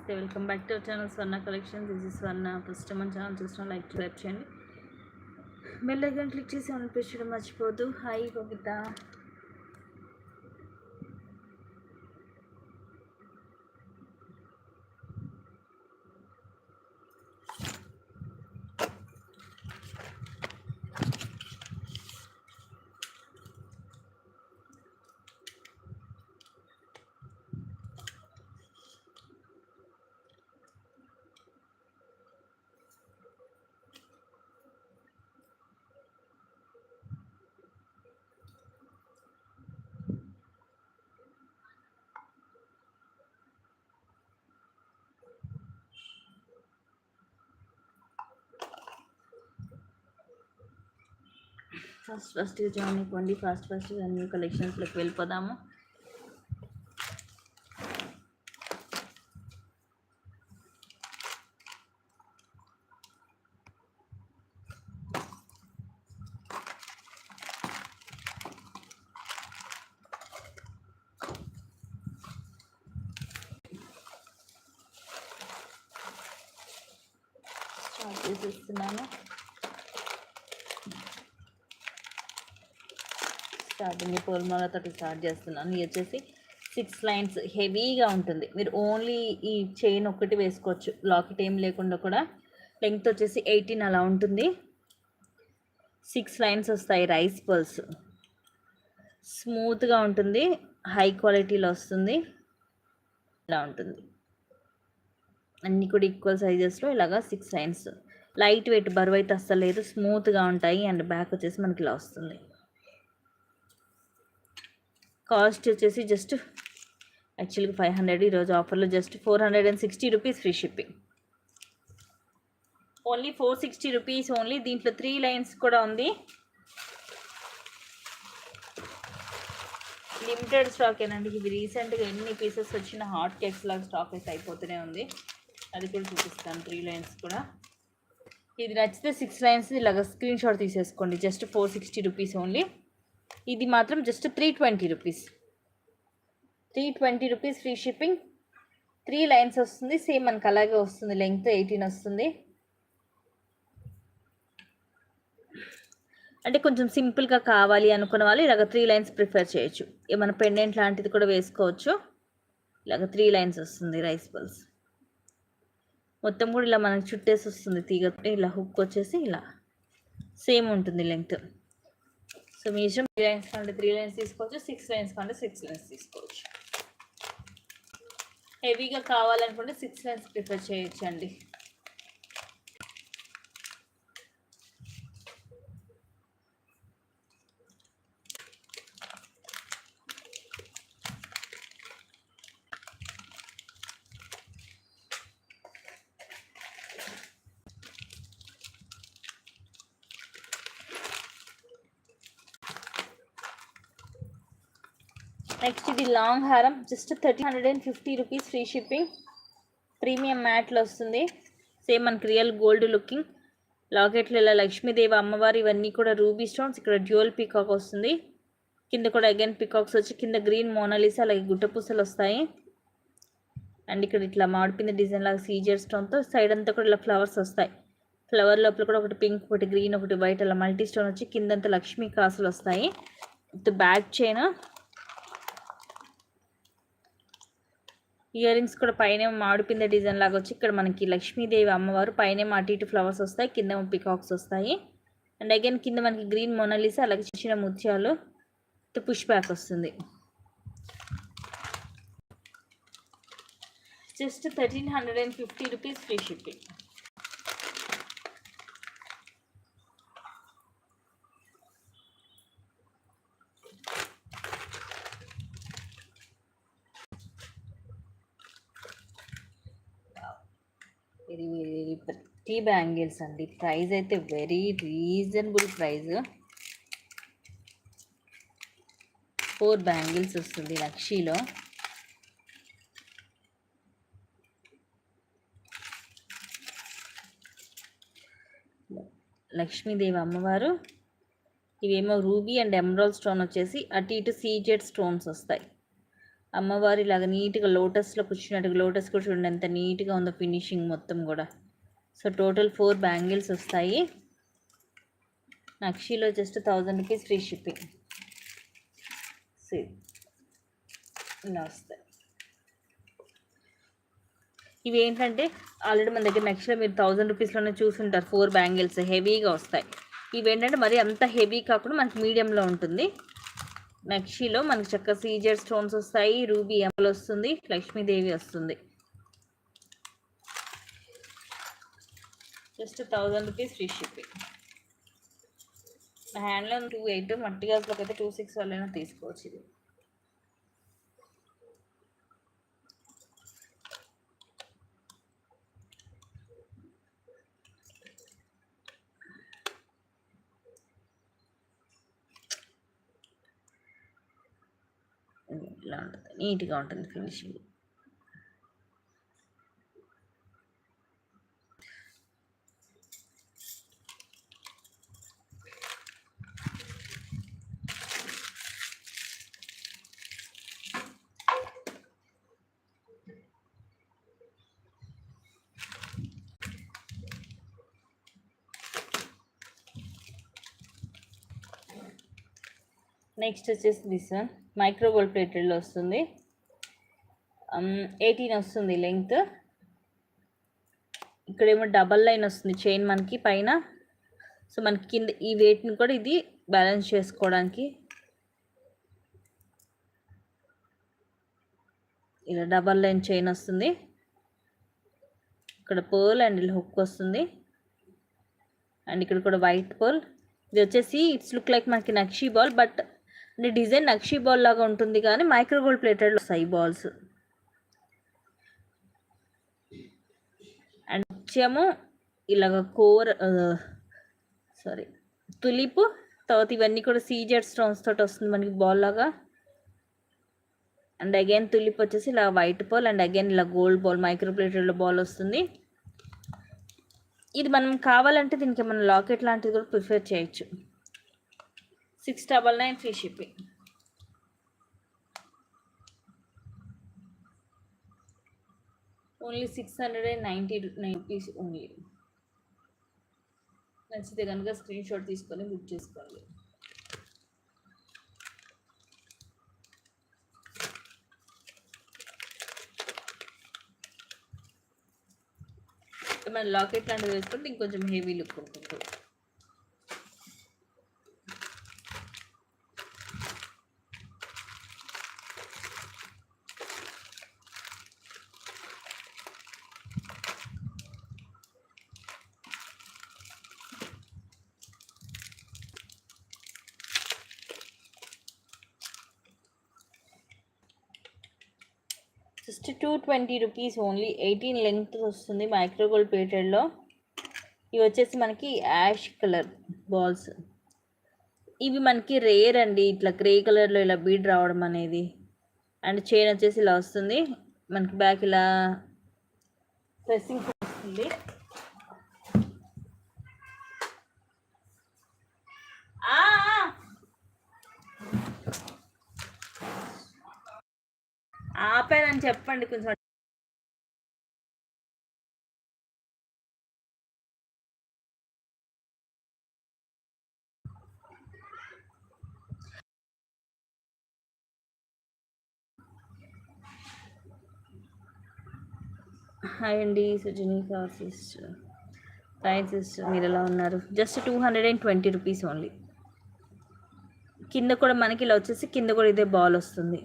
నమస్తే, welcome back to our channel Swarna collection. This is Swarna. First మన channel చూసిన like చేయండి, bell icon click చేసి on చేయడం మర్చిపోవద్దు. హాయ్ కవిత. ఫస్ట్ జాయిన్ అయిపోండి. ఫస్ట్ న్యూ కలెక్షన్స్లోకి వెళ్ళిపోదాము. స్టార్ట్ చేసేస్తున్నాను. స్టార్టింగ్ పూర్మాలతో స్టార్ట్ చేస్తున్నాను. ఇది వచ్చేసి 6 లైన్స్ హెవీగా ఉంటుంది. మీరు ఓన్లీ ఈ చైన్ ఒకటి వేసుకోవచ్చు, లాకెట్ ఏం లేకుండా కూడా. లెంగ్త్ వచ్చేసి 18 అలా ఉంటుంది. 6 లైన్స్ వస్తాయి. రైస్ పర్ల్స్ స్మూత్గా ఉంటుంది, హై క్వాలిటీలో వస్తుంది. ఇలా ఉంటుంది. అన్నీ కూడా ఈక్వల్ సైజెస్లో ఇలాగా 6 లైన్స్. లైట్ వెయిట్, బరువు అయితే అస్సలు లేదు, స్మూత్గా ఉంటాయి. అండ్ బ్యాక్ వచ్చేసి మనకి ఇలా వస్తుంది. కాస్ట్ వచ్చేసి జస్ట్ యాక్చువల్గా 500, ఈరోజు ఆఫర్లో just 460 rupees free shipping. Only 460 rupees only. దీంట్లో 3 లైన్స్ కూడా ఉంది. లిమిటెడ్ స్టాక్ ఏనండి. ఇవి రీసెంట్గా ఎన్ని పీసెస్ వచ్చిన హాట్ కేక్స్ లాగా స్టాక్ అయితే అయిపోతూనే ఉంది. అది కూడా చూపిస్తాను. 3 లైన్స్ కూడా. ఇది నచ్చితే 6 లైన్స్ ఇలాగ స్క్రీన్ షాట్ తీసేసుకోండి. Just 460 rupees only. ఇది మాత్రం just 320 rupees. 320 rupees free shipping. 3 lines వస్తుంది. సేమ్ మనకు అలాగే వస్తుంది. లెంగ్త్ 18 వస్తుంది. అంటే కొంచెం సింపుల్గా కావాలి అనుకున్న వాళ్ళు ఇలాగ 3 లైన్స్ ప్రిఫర్ చేయొచ్చు. ఏమైనా పెండెంట్ లాంటిది కూడా వేసుకోవచ్చు. ఇలాగ 3 లైన్స్ వస్తుంది. రైస్ పల్స్ మొత్తం కూడా ఇలా మనకు చుట్టేసి వస్తుంది. తీగ ఇలా హుక్ వచ్చేసి ఇలా సేమ్ ఉంటుంది లెంగ్త్. సో మీ ఇష్టం. 3 లైన్స్ కంటే 3 లైన్స్ తీసుకోవచ్చు, 6 లైన్స్ కంటే 6 లైన్స్ తీసుకోవచ్చు. హెవీగా కావాలనుకుంటే 6 లైన్స్ ప్రిఫర్ చేయొచ్చండి. నెక్స్ట్ ఇది లాంగ్ హారం. Just 1350 rupees free shipping. Premium మ్యాట్లో వస్తుంది. సేమ్ మనకి రియల్ గోల్డ్ లుకింగ్. లాకెట్లు ఇలా లక్ష్మీదేవి అమ్మవారు ఇవన్నీ కూడా రూబీ స్టోన్స్. ఇక్కడ డ్యూయల్ పీకాక్ వస్తుంది. కింద కూడా అగైన్ పీకాక్స్ వచ్చి కింద గ్రీన్ మోనాలిసా అలాగే గుట్టపూసలు వస్తాయి. అండ్ ఇక్కడ ఇట్లా మాడిపోయిన డిజైన్ లాగా సీజర్ స్టోన్తో సైడ్ అంతా కూడా ఇలా ఫ్లవర్స్ వస్తాయి. ఫ్లవర్ లోపల కూడా ఒకటి పింక్, ఒకటి గ్రీన్, ఒకటి వైట్ అలా మల్టీ స్టోన్ వచ్చి కిందంతా లక్ష్మీ కాసులు వస్తాయి. బ్యాక్ చైన్, ఇయర్ రింగ్స్ కూడా పైన మాడిపింద డిజైన్ లాగా వచ్చి ఇక్కడ మనకి లక్ష్మీదేవి అమ్మవారు పైన అటు ఇటు ఫ్లవర్స్ వస్తాయి, కింద పికాక్స్ వస్తాయి. అండ్ అగైన్ కింద మనకి గ్రీన్ మొనాలిసా అలాగే చిన్న ముత్యాలు పుష్ బ్యాక్ వస్తుంది. Just 1350 rupees free shipping. ఇది ప్రతి బ్యాంగిల్స్ అండి. ప్రైస్ అయితే వెరీ రీజనబుల్ ప్రైస్. 4 బ్యాంగిల్స్ వస్తుంది లక్షీలో. లక్ష్మీదేవి అమ్మవారు. ఇవేమో రూబీ అండ్ ఎమరాల్డ్ స్టోన్ వచ్చేసి అటు ఇటు సీజెడ్ స్టోన్స్ వస్తాయి. అమ్మవారి లాగా నీట్గా లోటస్లో కూర్చున్నట్టుగా, లోటస్ కూడా చూడండి ఎంత నీట్గా ఉందో ఫినిషింగ్ మొత్తం కూడా. సో టోటల్ 4 బ్యాంగిల్స్ వస్తాయి. నక్షీలో జస్ట్ 1000 రూపీస్ ఫ్రీ షిప్పింగ్. ఇలా వస్తాయి. ఇవి ఏంటంటే ఆల్రెడీ మన దగ్గర నక్షీలో మీరు 1000 రూపీస్లోనే చూసుంటారు. 4 బ్యాంగిల్స్ హెవీగా వస్తాయి. ఇవి ఏంటంటే మరి అంత హెవీ కాకుండా మనకి మీడియంలో ఉంటుంది. నక్షీలో మనకి చక్కగా సీజర్ స్టోన్స్ వస్తాయి, రూబీ ఎమల్ వస్తుంది, లక్ష్మీదేవి వస్తుంది. Just 1000 rupees free shipping. హ్యాండ్లో 28, మట్టి గాజులోకి అయితే 26 వాళ్ళైనా తీసుకోవచ్చు. ఇది ఇలా ఉంటుంది, నీట్గా ఉంటుంది ఫినిషింగ్. నెక్స్ట్ వచ్చేసి దిస్ వన్ మైక్రో గోల్డ్ ప్లేటెడ్లో వస్తుంది. 18 వస్తుంది లెంగ్త్. ఇక్కడేమో డబల్ లైన్ వస్తుంది చైన్ మనకి పైన. సో మనకి కింద ఈ వెయిట్ని కూడా ఇది బ్యాలెన్స్ చేసుకోవడానికి ఇలా డబల్ లైన్ చైన్ వస్తుంది. ఇక్కడ పర్ల్ అండ్ ఇలా హుక్ వస్తుంది. అండ్ ఇక్కడ కూడా వైట్ పర్ల్. ఇది వచ్చేసి ఇట్స్ లుక్ లైక్ మనకి nakshi ball, but design nakshi ball లాగా ఉంటుంది కానీ మైక్రో గోల్డ్ ప్లేటెడ్లో వస్తాయి బాల్స్. అండ్ వచ్చేమో ఇలాగ తులిపు, తర్వాత ఇవన్నీ కూడా సీజెడ్ స్టోన్స్ తోటి వస్తుంది మనకి బాల్ లాగా. అండ్ అగైన్ తులిప్ వచ్చేసి ఇలా వైట్ బాల్, అండ్ అగైన్ ఇలా గోల్డ్ బాల్ మైక్రో ప్లేటెడ్లో బాల్ వస్తుంది. ఇది మనం కావాలంటే దీనికి మనం లాకెట్ లాంటిది కూడా ప్రిఫర్ చేయొచ్చు. 699 free shipping. Only 699 rupees only. నచ్చితే కనుక స్క్రీన్ షాట్ తీసుకొని బుక్ చేసుకోండి. మన లాకెట్ లాంటిది వేసుకుంటే ఇంకొంచెం హెవీ లుక్ ఉంటుంది. Just 220 rupees only. 18 లెంగ్త్ వస్తుంది మైక్రో గోల్డ్ ప్లేటెడ్లో. ఇవి వచ్చేసి మనకి యాష్ కలర్ బాల్స్. ఇవి మనకి రేర్ అండి, ఇట్లా గ్రే కలర్లో ఇలా బీడ్ రావడం అనేది. అండ్ చైన్ వచ్చేసి ఇలా వస్తుంది మనకి, బ్యాక్ ఇలా ప్రెస్సింగ్ వస్తుంది. ఆపానని చెప్పండి కొంచెం. హాయ్ అండి సుజనీకా సిస్టర్, హాయ్ సిస్టర్, మీరు ఎలా ఉన్నారు? Just 220 rupees only. కింద కూడా మనకి ఇలా వచ్చేసి కింద కూడా ఇదే బాల్ వస్తుంది.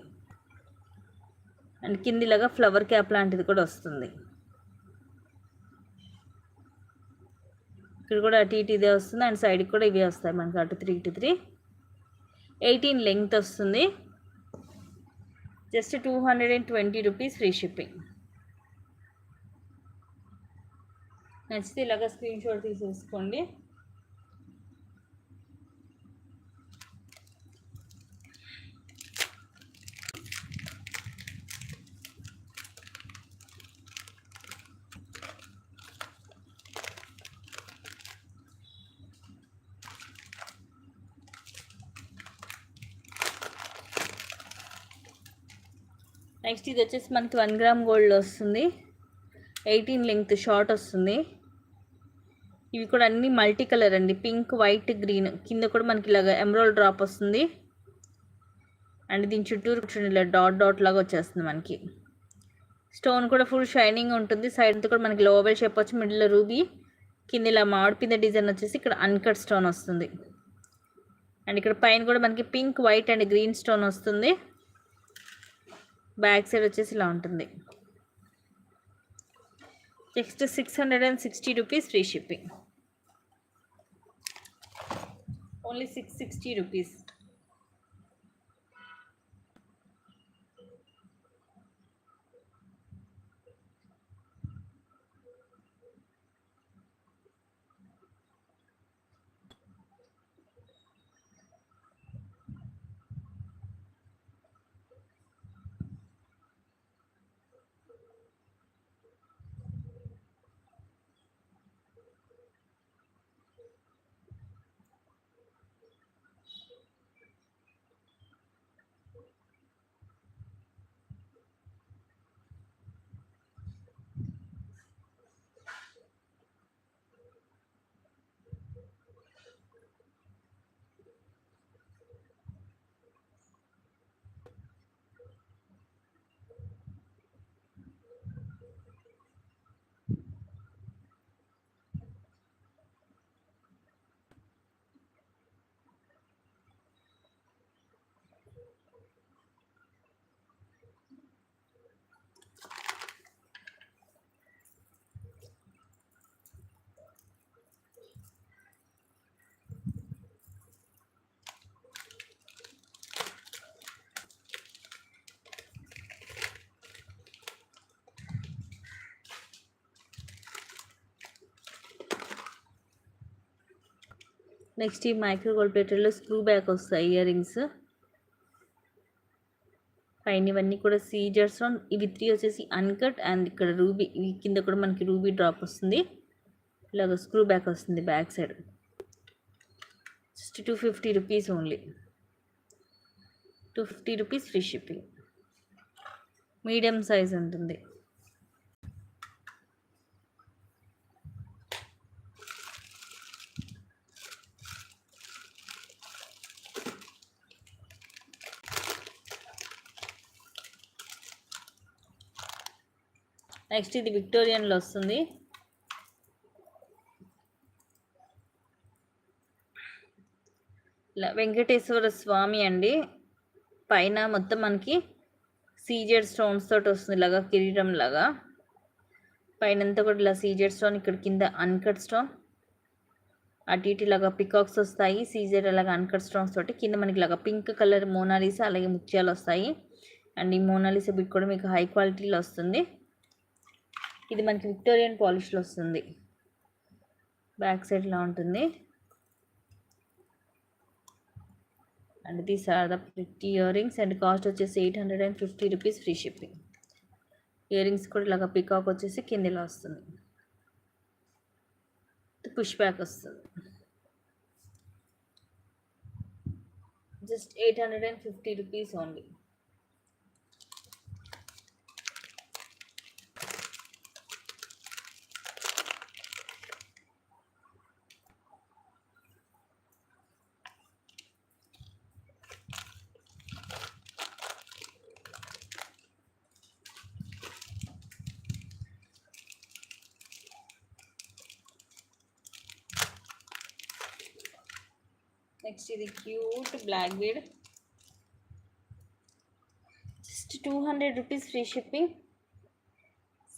అండ్ కిందిలాగా ఫ్లవర్ క్యాప్ లాంటిది కూడా వస్తుంది. ఇక్కడ కూడా అటు ఇటు ఇదే వస్తుంది. అండ్ సైడ్కి కూడా ఇవే వస్తాయి మనకి, అటు 3 to 3. 18 లెంగ్త్ వస్తుంది. Just 220 rupees free shipping. నచ్చితే ఇలాగా స్క్రీన్ షాట్ తీసేసుకోండి. నెక్స్ట్ ఇది వచ్చేసి మనకి 1 గ్రామ్ గోల్డ్ వస్తుంది, 18 లెంగ్త్ షార్ట్ వస్తుంది. ఇవి కూడా అన్ని మల్టీ కలర్ అండి, పింక్, వైట్, గ్రీన్. కింద కూడా మనకి ఇలాగ ఎమరాల్డ్ డ్రాప్ వస్తుంది. అండ్ దీని చుట్టూరు చూడండి ఇలా డాట్ డాట్ లాగా వచ్చేస్తుంది మనకి. స్టోన్ కూడా ఫుల్ షైనింగ్ ఉంటుంది. సైడ్ అంతా కూడా మనకి లోవెల్ షేప్ వచ్చి మిడిల్లో రూబీ, కింద ఇలా మామిడిపింద డిజైన్ వచ్చేసి ఇక్కడ అన్కట్ స్టోన్ వస్తుంది. అండ్ ఇక్కడ పైన కూడా మనకి pink, white and green stone వస్తుంది. బ్యాక్ సైడ్ వచ్చేసి ఇలా ఉంటుంది. Next 660 rupees free shipping, only 660 rupees. Next ఈ మైక్రో గోల్డ్ ప్లేటెడ్లో స్క్రూ బ్యాక్ వస్తాయి ఇయర్ రింగ్స్. పైన ఇవన్నీ కూడా సీజర్స్. ఇవి 3 వచ్చేసి అన్కట్ అండ్ ఇక్కడ రూబీ, ఇవి కింద కూడా మనకి రూబీ డ్రాప్ వస్తుంది. ఇలాగ స్క్రూ బ్యాక్ వస్తుంది back side. Just 250 rupees only, 250 rupees free shipping. Medium size ఉంటుంది. నెక్స్ట్ ఇది విక్టోరియన్లో వస్తుంది. ఇలా వెంకటేశ్వర స్వామి అండి. పైన మొత్తం మనకి సీజెడ్ స్టోన్స్ తోటి వస్తుంది, ఇలాగా కిరీటం లాగా. పైన అంతా కూడా ఇలా సీజెడ్ స్టోన్, ఇక్కడ కింద అన్కట్ స్టోన్, అటు ఇటు ఇలాగా పికాక్స్ వస్తాయి. సీజెడ్ అలాగా అన్కట్ స్టోన్స్ తోటి కింద మనకి ఇలాగా పింక్ కలర్ మోనాలిసా అలాగే ముత్యాలు వస్తాయి. అండ్ ఈ మోనాలిసా బిట్ కూడా మీకు హై క్వాలిటీలో వస్తుంది. ఇది మనకి విక్టోరియన్ పాలిష్లో వస్తుంది. బ్యాక్ సైడ్ ఇలా ఉంటుంది. And these are the pretty earrings and cost వచ్చేసి 850 rupees free shipping. Earrings కూడా ఇలాగ పికాక్ వచ్చేసి కింద ఇలా వస్తుంది, పుష్ బ్యాక్ వస్తుంది. Just 850 rupees only. నెక్స్ట్ ఇది cute black bead, just 200 rupees free shipping.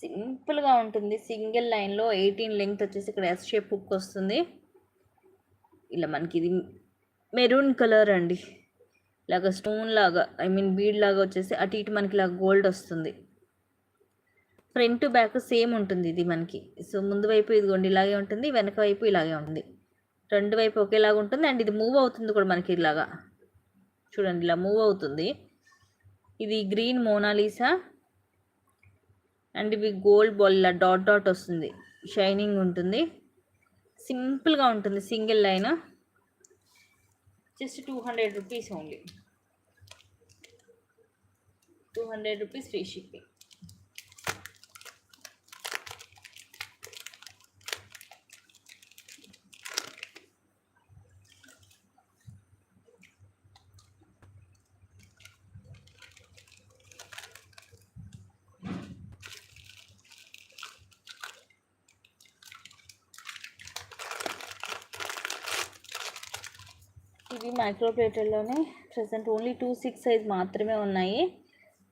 సింపుల్గా ఉంటుంది. సింగిల్ లైన్లో 18 లెంగ్త్ వచ్చేసి ఇక్కడ ఎస్ షేప్ హుక్ వస్తుంది. ఇలా మనకి ఇది మెరూన్ కలర్ అండి, ఇలాగ స్టోన్ లాగా బీడ్ లాగా వచ్చేసి అటు ఇటు మనకి ఇలా గోల్డ్ వస్తుంది. ఫ్రంట్ బ్యాక్ సేమ్ ఉంటుంది ఇది మనకి. సో ముందు వైపు ఇదిగోండి ఇలాగే ఉంటుంది, వెనక వైపు ఇలాగే ఉంటుంది, రెండు వైపు ఒకేలాగా ఉంటుంది. అండ్ ఇది మూవ్ అవుతుంది కూడా మనకి ఇలాగా చూడండి, ఇలా మూవ్ అవుతుంది. ఇది గ్రీన్ మోనాలిసా అండ్ ఇవి గోల్డ్ బాల్ ఇలా డాట్ డాట్ వస్తుంది, షైనింగ్ ఉంటుంది. సింపుల్గా ఉంటుంది single line. Just 200 rupees only. 200 rupees free shipping. ఇవి మైక్రో ప్లేటర్లోనే ప్రజెంట్ ఓన్లీ 2-6 సైజ్ మాత్రమే ఉన్నాయి.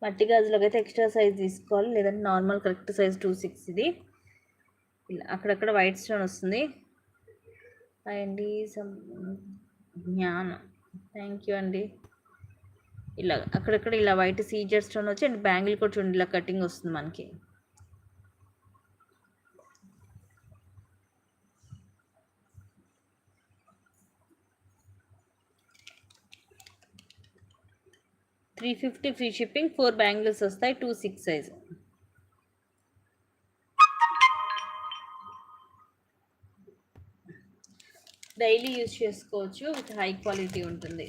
మట్టి గాజులోకి అయితే ఎక్స్ట్రా సైజ్ తీసుకోవాలి, లేదంటే నార్మల్ కరెక్ట్ సైజ్ 2-6. ఇది ఇలా అక్కడక్కడ వైట్ స్టోన్ వస్తుంది అండి. జ్ఞానం, థ్యాంక్ యూ అండి. ఇలా అక్కడక్కడ ఇలా వైట్ సీజర్ స్టోన్ వచ్చి అండ్ బ్యాంగిల్ కూడా చూడండి ఇలా కటింగ్ వస్తుంది మనకి. $350 ఫ్రీ షిప్పింగ్. 4 బ్యాంగిల్స్ వస్తాయి, 2-6 సైజ్. డైలీ యూజ్ చేసుకోవచ్చు, విత్ హై క్వాలిటీ ఉంటుంది.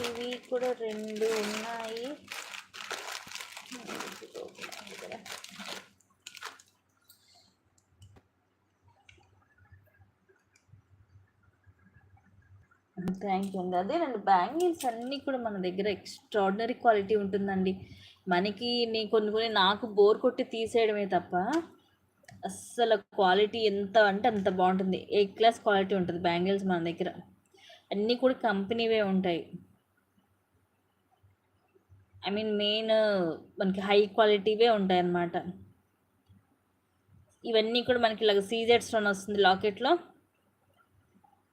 ఇవి కూడా 2 ఉన్నాయి. థ్యాంక్ యూ అండి. అదే రెండు బ్యాంగిల్స్ అన్నీ కూడా మన దగ్గర ఎక్స్ట్రాడినరీ క్వాలిటీ ఉంటుందండి. మనకి కొన్ని నాకు బోర్ కొట్టి తీసేయడమే తప్ప అస్సలు క్వాలిటీ ఎంత అంటే అంత బాగుంటుంది. ఏ క్లాస్ క్వాలిటీ ఉంటుంది బ్యాంగిల్స్ మన దగ్గర. అన్నీ కూడా కంపెనీవే ఉంటాయి. ఐ మీన్ మెయిన్ మనకి హై క్వాలిటీవే ఉంటాయి అన్నమాట. ఇవన్నీ కూడా మనకి ఇలాగ సీజెడ్ స్టోన్ వస్తుంది లాకెట్లో.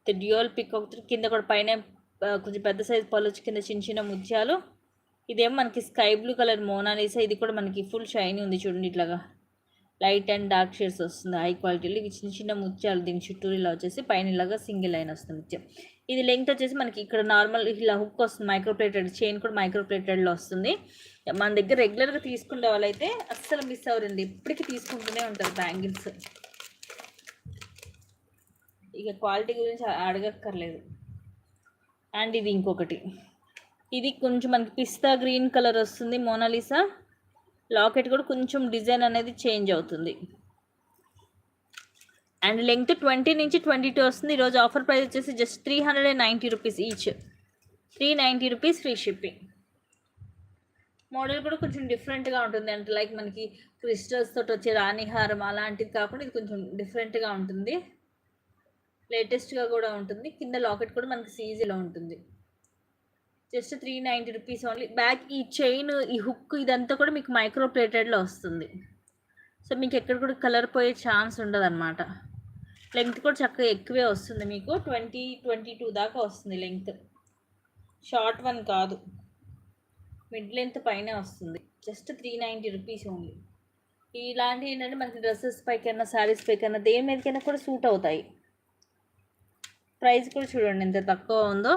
డ్యూయల్ పిక్ ఒకటి, కింద కూడా పైన కొంచెం పెద్ద సైజ్ పళ్ళు వచ్చి కింద చిన్న చిన్న ముత్యాలు. ఇదేమో మనకి స్కై బ్లూ కలర్ మోనాలిసా. ఇది కూడా మనకి ఫుల్ షైనీ ఉంది చూడండి, ఇట్లాగా లైట్ అండ్ డార్క్ షేడ్స్ వస్తుంది హై క్వాలిటీలో. ఇవి చిన్న చిన్న ముత్యాలు, దీని చుట్టూరు ఇలా వచ్చేసి పైన ఇలాగా సింగిల్ లైన్ వస్తుంది ముత్యం. ఇది లెంగ్త్ వచ్చేసి మనకి ఇక్కడ నార్మల్ ఇలా హుక్ వస్తుంది, మైక్రోప్లేటెడ్ చైన్ కూడా మైక్రోప్లేటెడ్లో వస్తుంది. మన దగ్గర రెగ్యులర్గా తీసుకునే వాళ్ళైతే అస్సలు మిస్ అవ్వరండి, ఇప్పటికీ తీసుకుంటూనే ఉంటారు బ్యాంగిల్స్. ఇక క్వాలిటీ గురించి అడగక్కర్లేదు. అండ్ ఇది ఇంకొకటి, ఇది కొంచెం మనకి పిస్తా గ్రీన్ కలర్ వస్తుంది మోనాలిసా. లాకెట్ కూడా కొంచెం డిజైన్ అనేది చేంజ్ అవుతుంది. అండ్ లెంగ్త్ 20 నుంచి 22 వస్తుంది. ఈరోజు ఆఫర్ ప్రైస్ వచ్చేసి just 390 rupees each. 390 rupees free shipping. Model కూడా కొంచెం డిఫరెంట్గా ఉంటుంది, అంటే లైక్ మనకి క్రిస్టల్స్ తోటి వచ్చే రాణిహారం అలాంటిది కాకుండా ఇది కొంచెం డిఫరెంట్గా ఉంటుంది, లేటెస్ట్గా కూడా ఉంటుంది. కింద లాకెట్ కూడా మనకి సీజీలో ఉంటుంది. Just 390 rupees only. బ్యాక్ ఈ చైన్, ఈ హుక్ ఇదంతా కూడా మీకు మైక్రో ప్లేటెడ్లో వస్తుంది. సో మీకు ఎక్కడ కూడా కలర్ పోయే ఛాన్స్ ఉండదు అనమాట. లెంగ్త్ కూడా చక్కగా ఎక్కువే వస్తుంది, మీకు 20-22 దాకా వస్తుంది లెంగ్త్. షార్ట్ వన్ కాదు, మిడ్ లెంత్ పైన వస్తుంది. Just 390 rupees only. ఇలాంటివి ఏంటంటే మనకి డ్రెస్సెస్ పైకైనా శారీస్ పైకైనా దేని మీదకైనా కూడా సూట్ అవుతాయి. ప్రైస్ కూడా చూడండి ఎంత తక్కువ ఉందో.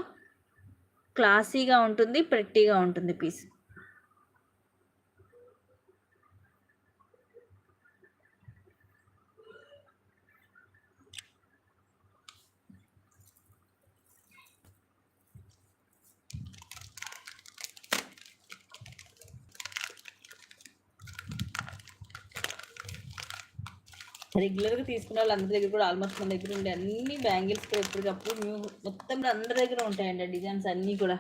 క్లాసీగా ఉంటుంది, ప్రెట్టీగా ఉంటుంది పీస్. రెగ్యులర్గా తీసుకునే వాళ్ళు అందరి దగ్గర కూడా ఆల్మోస్ట్ మన దగ్గర ఉండే అన్ని బ్యాంగిల్స్ కూడా ఎప్పటికప్పుడు న్యూ మొత్తం అందరి దగ్గర ఉంటాయండి డిజైన్స్ అన్నీ కూడా.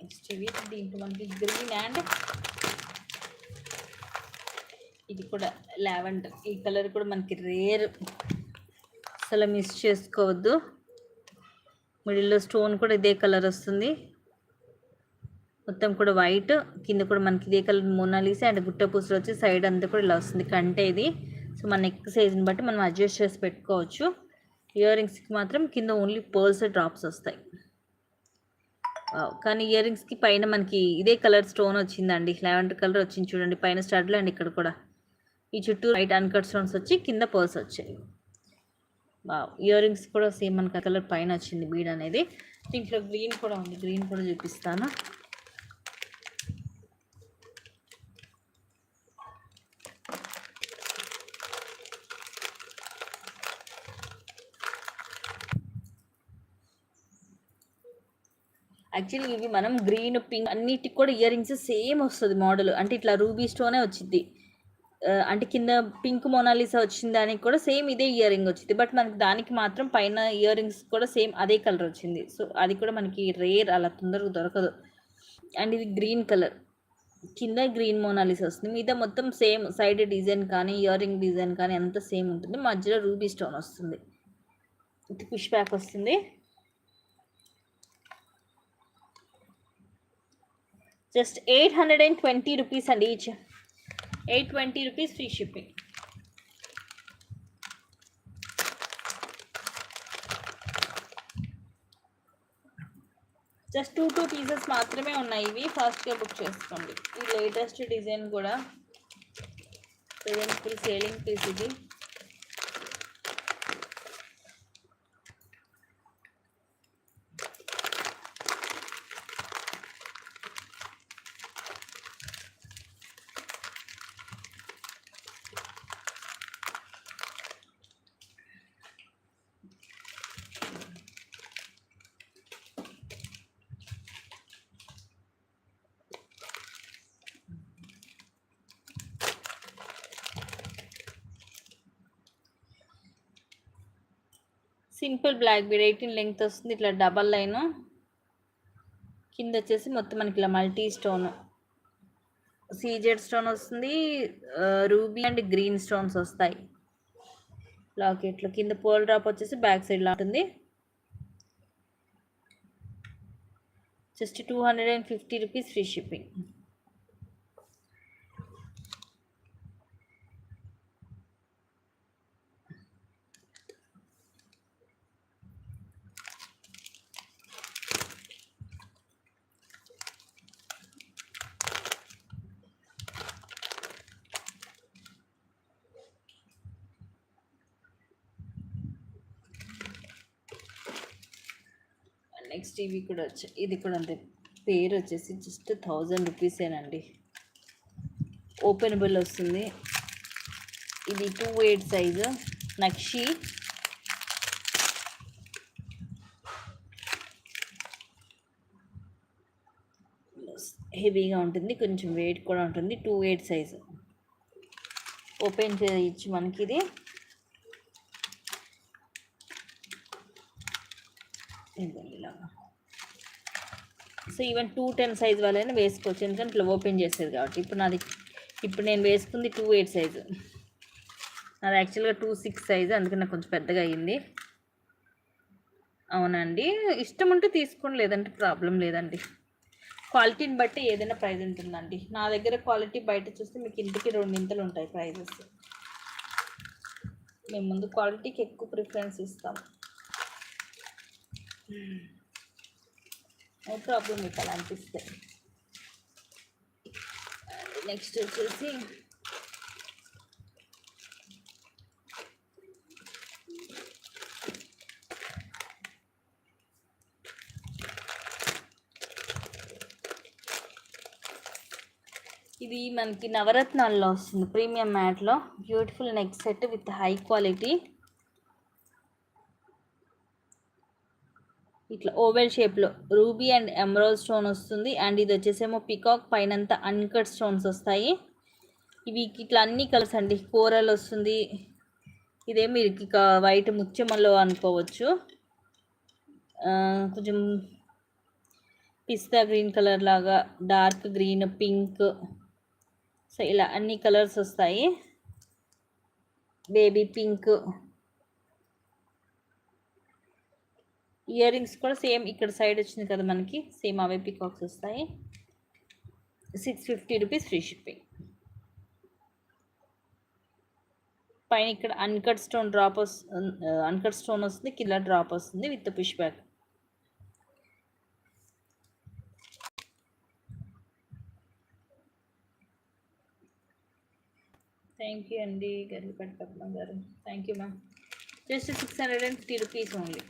నెక్స్ట్ ఇవి దీంట్లో మనకి గ్రీన్ అండ్ ఇది కూడా లావెండర్. ఈ కలర్ కూడా మనకి రేర్, అసలు మిస్ చేసుకోవద్దు. మిడిల్లో స్టోన్ కూడా ఇదే కలర్ వస్తుంది, మొత్తం కూడా వైట్. కింద కూడా మనకి ఇదే కలర్ మోనాలిసా అండ్ గుట్ట పూసలు వచ్చి సైడ్ అంతా కూడా ఇలా వస్తుంది కంటే ఇది. సో మన నెక్ సైజ్ని బట్టి మనం అడ్జస్ట్ చేసి పెట్టుకోవచ్చు. ఇయర్ రింగ్స్కి మాత్రం కింద ఓన్లీ పర్ల్స్ డ్రాప్స్ వస్తాయి. కానీ ఇయర్ రింగ్స్కి పైన మనకి ఇదే కలర్ స్టోన్ వచ్చిందండి, లావెండర్ కలర్ వచ్చింది చూడండి పైన స్టడ్లో. అండ్ ఇక్కడ కూడా ఈ చుట్టూ వైట్ అన్కట్ స్టోన్స్ వచ్చి కింద పర్ల్స్ వచ్చాయి. ఇయర్ రింగ్స్ కూడా సేమ్ మనకి కలర్ పైన వచ్చింది బీడ్ అనేది. దీంట్లో గ్రీన్ కూడా ఉంది, గ్రీన్ కూడా చూపిస్తాను. యాక్చువల్లీ ఇవి మనం గ్రీన్ పింక్ అన్నిటికి కూడా ఇయర్ రింగ్స్ సేమ్ వస్తుంది మోడల్. అంటే ఇట్లా రూబీ స్టోనే వచ్చింది. అంటే కింద పింక్ మోనాలిసా వచ్చిన దానికి కూడా సేమ్ ఇదే ఇయర్ రింగ్ వచ్చింది. బట్ మనకి దానికి మాత్రం పైన ఇయర్ రింగ్స్ కూడా సేమ్ అదే కలర్ వచ్చింది. సో అది కూడా మనకి రేర్, అలా తొందరగా దొరకదు. అండ్ ఇది గ్రీన్ కలర్, కింద గ్రీన్ మోనాలిసా వస్తుంది. మీద మొత్తం సేమ్ సైడ్ డిజైన్ కానీ ఇయర్ రింగ్ డిజైన్ కానీ అంతా సేమ్ ఉంటుంది. మధ్యలో రూబీ స్టోన్ వస్తుంది. ఇది పుష్ బ్యాక్ వస్తుంది. జస్ట్ 820 రూపీస్ అండి each. 820 rupees free shipping. Just 2 pieces మాత్రమే ఉన్నాయి. ఇవి ఫాస్ట్గా బుక్ చేసుకోండి. ఈ లేటెస్ట్ డిజైన్ కూడా ఫుల్ సేలింగ్ పీస్ ఇది. సింపుల్ బ్లాక్ బీడ్ 18 లెంగ్త్ వస్తుంది. ఇట్లా డబల్ లైన్, కింద వచ్చేసి మొత్తం మనకి ఇలా మల్టీ స్టోన్, సీజెడ్ స్టోన్ వస్తుంది. రూబీ అండ్ గ్రీన్ స్టోన్స్ వస్తాయి లాకెట్లో. కింద పోల్ డ్రాప్ వచ్చేసి బ్యాక్ సైడ్ లా ఉంటుంది. Just 250 rupees free shipping. Next ఇవి కూడా వచ్చాయి. ఇది కూడా అంతే, పేరు వచ్చేసి జస్ట్ 1000 రూపీసేనండి. ఓపెనబుల్ వస్తుంది. ఇది 2/8 సైజు నక్షి. హెవీగా ఉంటుంది, కొంచెం వెయిట్ కూడా ఉంటుంది. 2/8 సైజు. ఓపెన్ చేయొచ్చు మనకి ఇది. ఇలాగా. సో ఈవెన్ 210 సైజ్ వాళ్ళైనా వేసుకోవచ్చు, ఎందుకంటే ఇట్లా ఓపెన్ చేసేది కాబట్టి. ఇప్పుడు నేను వేసుకుంది 2/8 సైజు. అది యాక్చువల్గా 2/6 సైజు, అందుకని నాకు కొంచెం పెద్దగా అయ్యింది. అవునండి, ఇష్టం ఉంటే తీసుకోండి, లేదంటే ప్రాబ్లం లేదండి. క్వాలిటీని బట్టి ఏదైనా ప్రైస్ ఉంటుందండి. నా దగ్గర క్వాలిటీ బయట చూస్తే మీకు ఇంటికి 2 ఉంటాయి ప్రైజెస్. మేము ముందు క్వాలిటీకి ఎక్కువ ప్రిఫరెన్స్ ఇస్తాం. నో ప్రాబ్లం మీకు అలా అనిపిస్తే. నెక్స్ట్ వచ్చేసి ఇది మనకి నవరత్నాల్లో వస్తుంది, ప్రీమియం మ్యాట్లో. Beautiful neck set with high quality. ఇట్లా ఓవెల్ షేప్లో రూబీ అండ్ ఎమరాల్డ్ స్టోన్ వస్తుంది. అండ్ ఇది వచ్చేసేమో పికాక్, పైనంతా అన్కట్ స్టోన్స్ వస్తాయి. ఇవి ఇట్లా అన్ని కలర్స్ అండి. కోరల్ వస్తుంది, ఇదేమి ఇక వైట్ ముత్యమలో అనుకోవచ్చు. కొంచెం పిస్తా గ్రీన్ కలర్ లాగా, డార్క్ గ్రీన్, పింక్, సో ఇలా అన్ని కలర్స్ వస్తాయి. Baby pink. ఇయర్ రింగ్స్ కూడా సేమ్ ఇక్కడ సైడ్ వచ్చింది కదా మనకి, సేమ్ అవే పికాక్స్ వస్తాయి. 650 రూపీస్ ఫ్రీ షిప్పింగ్. పైన ఇక్కడ అన్కట్ స్టోన్ వస్తుంది, కింద డ్రాప్ వస్తుంది with push back. Thank you అండి గరిపేట పద్మ గారు, thank you ma'am. Just 650 rupees only.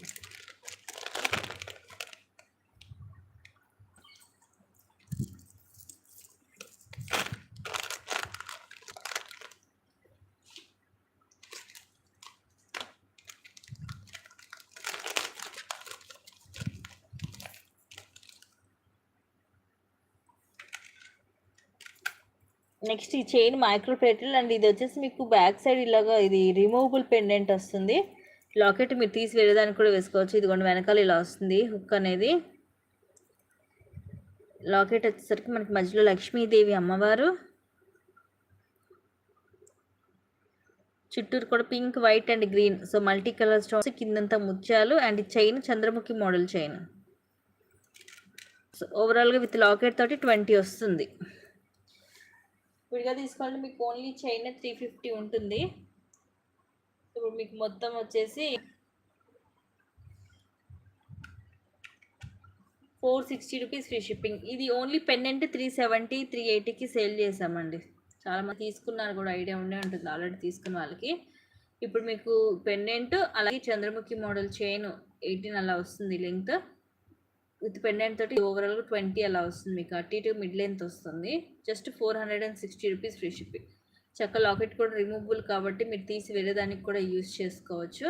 Next ఈ చైన్ మైక్రో ప్లేటెడ్ అండ్ ఇది వచ్చేసి మీకు బ్యాక్ సైడ్ ఇలాగా ఇది రిమూవబుల్ పెండెంట్ వస్తుంది. లాకెట్ మీరు తీసి వేరేదానికి కూడా వేసుకోవచ్చు. ఇదిగోండి వెనకాల ఇలా వస్తుంది హుక్ అనేది. లాకెట్ వచ్చేసరికి మనకి మధ్యలో లక్ష్మీదేవి అమ్మవారు, చుట్టూరు కూడా pink, white and green, so multi colour stones, కిందంతా ముత్యాలు and chain Chandramukhi model chain. So ఓవరాల్గా విత్ లాకెట్ తోటి 20 వస్తుంది. విడిగా తీసుకోవాలంటే మీకు ఓన్లీ చైన్ 350 ఉంటుంది. ఇప్పుడు మీకు మొత్తం వచ్చేసి 460 రూపీస్ ఫ్రీ షిప్పింగ్. ఇది ఓన్లీ పెండెంట్ 370, 380కి సేల్ చేసామండి. చాలామంది తీసుకున్నారు కూడా, ఐడియా ఉండే ఉంటుంది ఆల్రెడీ తీసుకున్న వాళ్ళకి. ఇప్పుడు మీకు పెండెంట్ అలాగే చంద్రముఖి మోడల్ చైన్ 18 అలా వస్తుంది లెంగ్త్. విత్ పెండెంట్ తోటి ఓవరాల్గా 20 అలా వస్తుంది. మీకు అటు ఇటు మిడ్ లెంత్ వస్తుంది. Just 460 rupees free shipping. చక్క లాకెట్ కూడా రిమూవబుల్ కాబట్టి మీరు తీసి వేరే దానికి కూడా యూజ్ చేసుకోవచ్చు.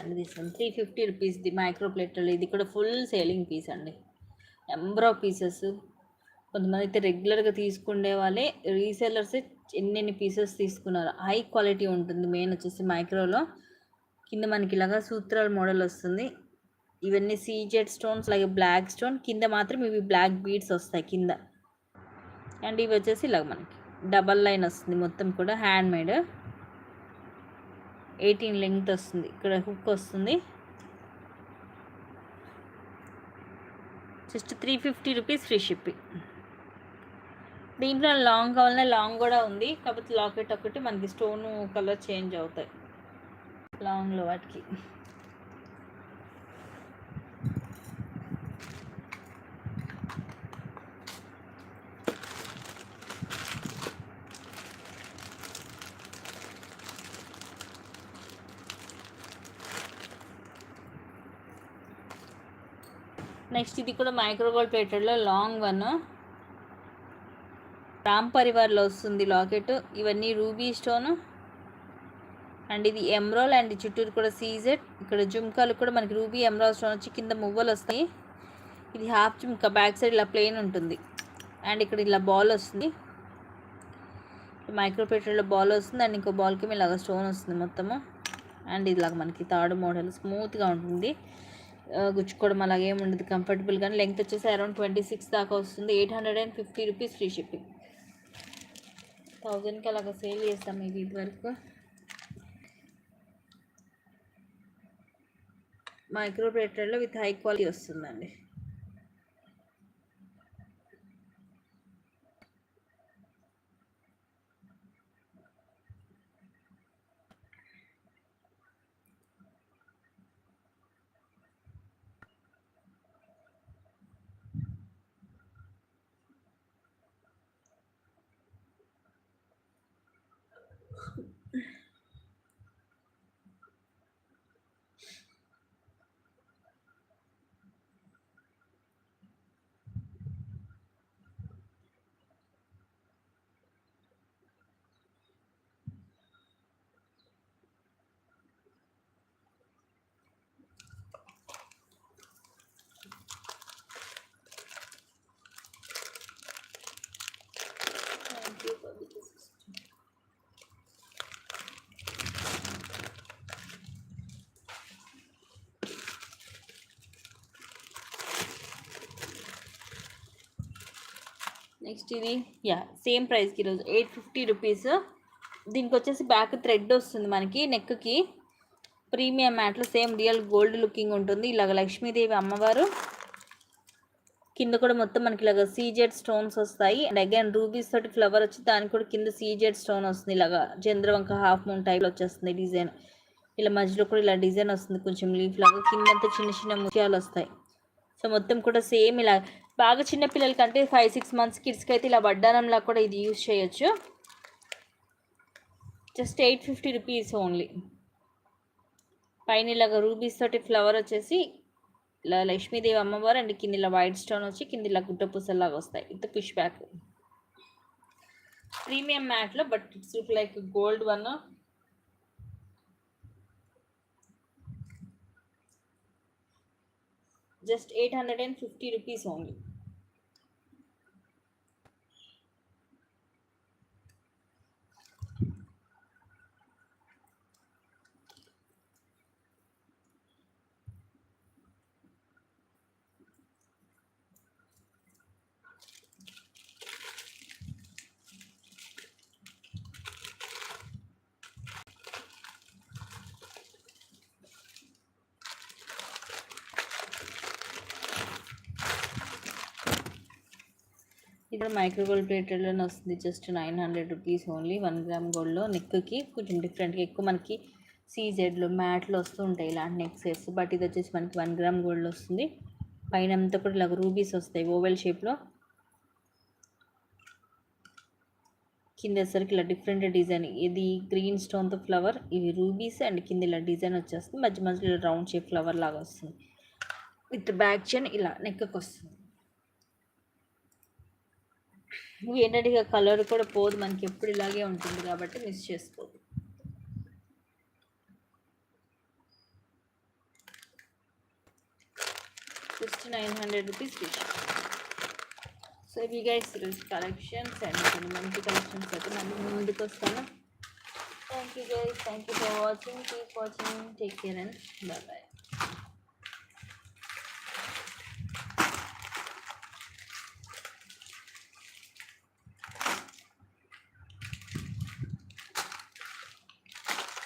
అండ్ దిస్ వన్ 350 రూపీస్ది మైక్రో ప్లేటర్. ఇది కూడా ఫుల్ సేలింగ్ పీస్ అండి. Number of pieces. కొంతమంది అయితే రెగ్యులర్గా తీసుకునే వాళ్ళే రీసేలర్స్ ఎన్నెన్ని పీసెస్ తీసుకున్నారు. హై క్వాలిటీ ఉంటుంది. మెయిన్ వచ్చేసి మైక్రోలో కింద మనకి ఇలాగా సూత్రాల మోడల్ వస్తుంది. ఇవన్నీ సీజెడ్ స్టోన్స్, అలాగే బ్లాక్ స్టోన్, కింద మాత్రం ఇవి బ్లాక్ బీడ్స్ వస్తాయి కింద. అండ్ ఇవి వచ్చేసి ఇలాగ మనకి డబల్ లైన్ వస్తుంది. మొత్తం కూడా హ్యాండ్ మేడ్. 18 లెంగ్త్ వస్తుంది. ఇక్కడ హుక్ వస్తుంది. Just 350 rupees free shipping. దీంట్లో లాంగ్ కావాలన్నా లాంగ్ కూడా ఉంది. కాకపోతే లాకెట్ ఒకటి మనకి స్టోన్ కలర్ చేంజ్ అవుతాయి లాంగ్లో వాటికి. నెక్స్ట్ ఇది కూడా మైక్రో గోల్డ్ ప్లేటెడ్లో లాంగ్ వన్. రామ్ పరివార్లో వస్తుంది లాకెట్. ఇవన్నీ రూబీ స్టోన్ అండ్ ఇది ఎమ్రాల్ అండ్ చుట్టూరు కూడా సీజెడ్. ఇక్కడ జుమ్కాలు కూడా మనకి రూబీ ఎమ్రాల్ స్టోన్ వచ్చి కింద మువ్వలు వస్తాయి. ఇది హాఫ్ జుమ్కా, బ్యాక్ సైడ్ ఇలా ప్లెయిన్ ఉంటుంది. అండ్ ఇక్కడ ఇలా బాల్ వస్తుంది. మైక్రో ప్లేటెడ్లో బాల్ వస్తుంది అండ్ ఇంకో బాల్కి ఇలాగ స్టోన్ వస్తుంది మొత్తము. అండ్ ఇలాగ మనకి థర్డ్ మోడల్ స్మూత్గా ఉంటుంది. గుచ్చుకోవడం అలాగే ఉండదు, కంఫర్టబుల్. కానీ లెంగ్త్ వచ్చేసి అరౌండ్ 26 దాకా వస్తుంది. 850 రూపీస్ ఫ్రీ షిప్పింగ్. 1000కి అలాగ సేల్ చేస్తాం ఇది వరకు. మైక్రో ప్లేటెడ్లో విత్ హై క్వాలిటీ వస్తుందండి. నెక్స్ట్ ఇది సేమ్ ప్రైస్కి ఈరోజు 850 రూపీస్. దీనికి వచ్చేసి బ్యాక్ థ్రెడ్ వస్తుంది మనకి నెక్కి. ప్రీమియం మ్యాట్లో సేమ్ రియల్ గోల్డ్ లుకింగ్ ఉంటుంది. ఇలాగ లక్ష్మీదేవి అమ్మవారు కింద కూడా మొత్తం మనకి ఇలాగ సీజెడ్ స్టోన్స్ వస్తాయి. అండ్ అగైన్ రూబీస్ తోటి ఫ్లవర్ వచ్చి దానికి కూడా కింద సీజెడ్ స్టోన్ వస్తుంది. ఇలాగా చంద్రవంక హాఫ్ మూన్ టైప్లో వచ్చేస్తుంది డిజైన్. ఇలా మధ్యలో కూడా ఇలా డిజైన్ వస్తుంది కొంచెం లీఫ్ లాగా. కిందంతా చిన్న చిన్న ముత్యాలు వస్తాయి. సో మొత్తం కూడా సేమ్ ఇలా బాగా చిన్న పిల్లలకంటే 5-6 months కిడ్స్కి అయితే ఇలా వడ్డానంలా కూడా ఇది యూజ్ చేయొచ్చు. Just 850 rupees only. పైన ఇలాగ రూబీస్ తోటి ఫ్లవర్ వచ్చేసి ఇలా లక్ష్మీదేవి అమ్మవారు అండ్ కింద ఇలా వైట్ స్టోన్ వచ్చి కింద ఇలా గుట్ట పూసల్లాగా వస్తాయి. విత్ పుష్ బ్యాక్ ప్రీమియం మ్యాట్లో, but it's look like gold one. Just 850 rupees only. ఇక్కడ మైక్రో గోల్డ్ ప్లేటెడ్లోనే వస్తుంది. Just 900 rupees only. 1 గ్రామ్ గోల్డ్లో నెక్కి కొంచెం డిఫరెంట్గా ఎక్కువ మనకి సీజెడ్లో మ్యాట్లో వస్తూ ఉంటాయి ఇలాంటి నెక్ సెట్స్. బట్ ఇది వచ్చేసి మనకి 1 గ్రామ్ గోల్డ్ వస్తుంది. పైన అంతా కూడా ఇలాగ రూబీస్ వస్తాయి ఓవెల్ షేప్లో. కింద సరికి ఇలా డిఫరెంట్ డిజైన్, ఇది గ్రీన్ స్టోన్తో ఫ్లవర్, ఇవి రూబీస్ అండ్ కింద ఇలా డిజైన్ వచ్చేస్తుంది. మధ్య మధ్యలో రౌండ్ షేప్ ఫ్లవర్ లాగా వస్తుంది. విత్ బ్యాక్ చైన్ ఇలా నెక్కి వస్తుంది. ఏంటంటే ఇక కలర్ కూడా పోదు, మనకి ఎప్పుడు ఇలాగే ఉంటుంది కాబట్టి మిస్ చేసుకోదు. జస్ట్ 900 రూపీస్ ఫిష్. సో ఇవి గైస్ కలెక్షన్స్ అండ్ కొన్ని మంచి కలెక్షన్స్ అయితే మళ్ళీ ముందుకు వస్తాను. Thank you guys, thank you for watching, keep watching, take care and bye bye.